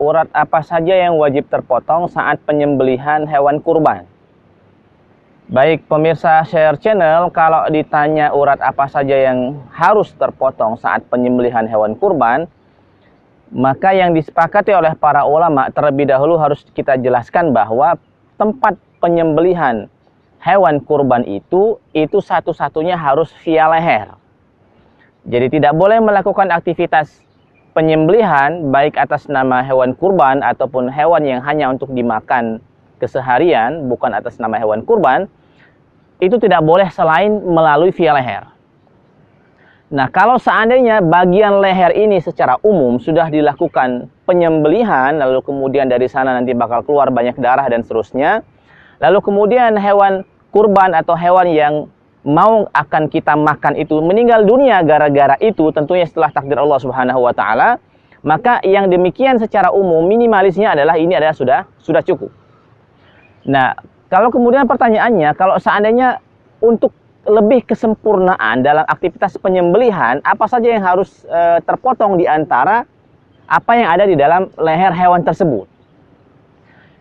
urat apa saja yang wajib terpotong saat penyembelihan hewan kurban? Baik pemirsa Share Channel, kalau ditanya urat apa saja yang harus terpotong saat penyembelihan hewan kurban, maka yang disepakati oleh para ulama terlebih dahulu harus kita jelaskan bahwa tempat penyembelihan hewan kurban itu satu-satunya harus via leher. Jadi tidak boleh melakukan aktivitas penyembelihan baik atas nama hewan kurban ataupun hewan yang hanya untuk dimakan keseharian, bukan atas nama hewan kurban, itu tidak boleh selain melalui via leher. Nah, kalau seandainya bagian leher ini secara umum sudah dilakukan penyembelihan, lalu kemudian dari sana nanti bakal keluar banyak darah dan seterusnya, lalu kemudian hewan kurban atau hewan yang mau akan kita makan itu meninggal dunia gara-gara itu, tentunya setelah takdir Allah Subhanahu wa taala, maka yang demikian secara umum minimalisnya adalah ini adalah sudah cukup. Nah, kalau kemudian pertanyaannya, kalau seandainya untuk lebih kesempurnaan dalam aktivitas penyembelihan, apa saja yang harus terpotong di antara apa yang ada di dalam leher hewan tersebut?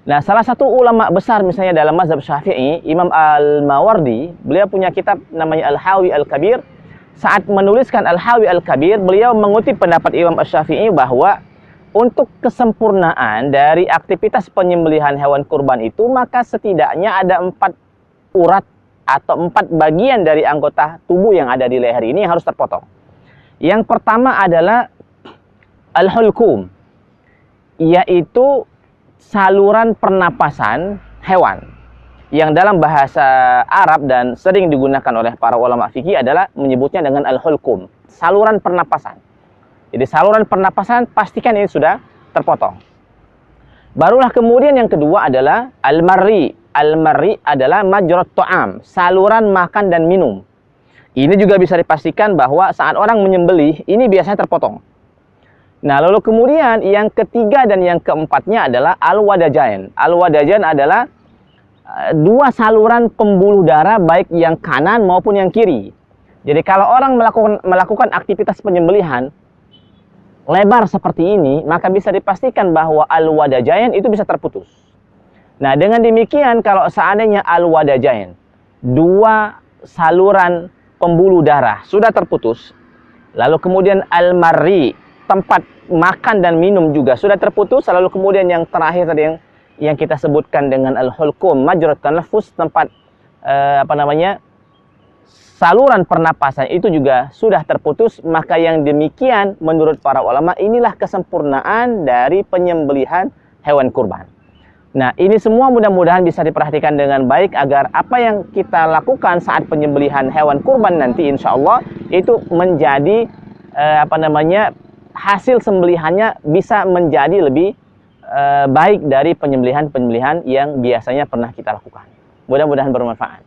Nah, salah satu ulama besar misalnya dalam mazhab Syafi'i, Imam Al-Mawardi, beliau punya kitab namanya Al-Hawi Al-Kabir. Saat menuliskan Al-Hawi Al-Kabir, beliau mengutip pendapat Imam Asy-Syafi'i bahwa untuk kesempurnaan dari aktivitas penyembelihan hewan kurban itu, maka setidaknya ada 4 urat atau 4 bagian dari anggota tubuh yang ada di leher ini yang harus terpotong. Yang pertama adalah al-hulqum, yaitu saluran pernapasan hewan, yang dalam bahasa Arab dan sering digunakan oleh para ulama fikih adalah menyebutnya dengan al-hulqum, saluran pernapasan. Jadi saluran pernapasan pastikan ini sudah terpotong. Barulah kemudian yang kedua adalah al-marri. Al-marri adalah majrat ta'am, saluran makan dan minum. Ini juga bisa dipastikan bahwa saat orang menyembelih ini biasanya terpotong. Nah, lalu kemudian yang ketiga dan yang keempatnya adalah al-wadajain. Al-wadajain adalah 2 saluran pembuluh darah baik yang kanan maupun yang kiri. Jadi kalau orang melakukan aktivitas penyembelihan lebar seperti ini, maka bisa dipastikan bahwa al-wadajain itu bisa terputus. Nah, dengan demikian kalau seandainya al-wadajain, 2 saluran pembuluh darah sudah terputus, lalu kemudian al-marri, tempat makan dan minum juga sudah terputus, lalu kemudian yang terakhir tadi yang kita sebutkan dengan al-hulqum, majrat tanafus, tempat saluran pernapasan itu juga sudah terputus, maka yang demikian menurut para ulama inilah kesempurnaan dari penyembelihan hewan kurban. Nah, ini semua mudah-mudahan bisa diperhatikan dengan baik agar apa yang kita lakukan saat penyembelihan hewan kurban nanti insya Allah itu menjadi hasil sembelihannya bisa menjadi lebih baik dari penyembelihan-penyembelihan yang biasanya pernah kita lakukan. Mudah-mudahan bermanfaat.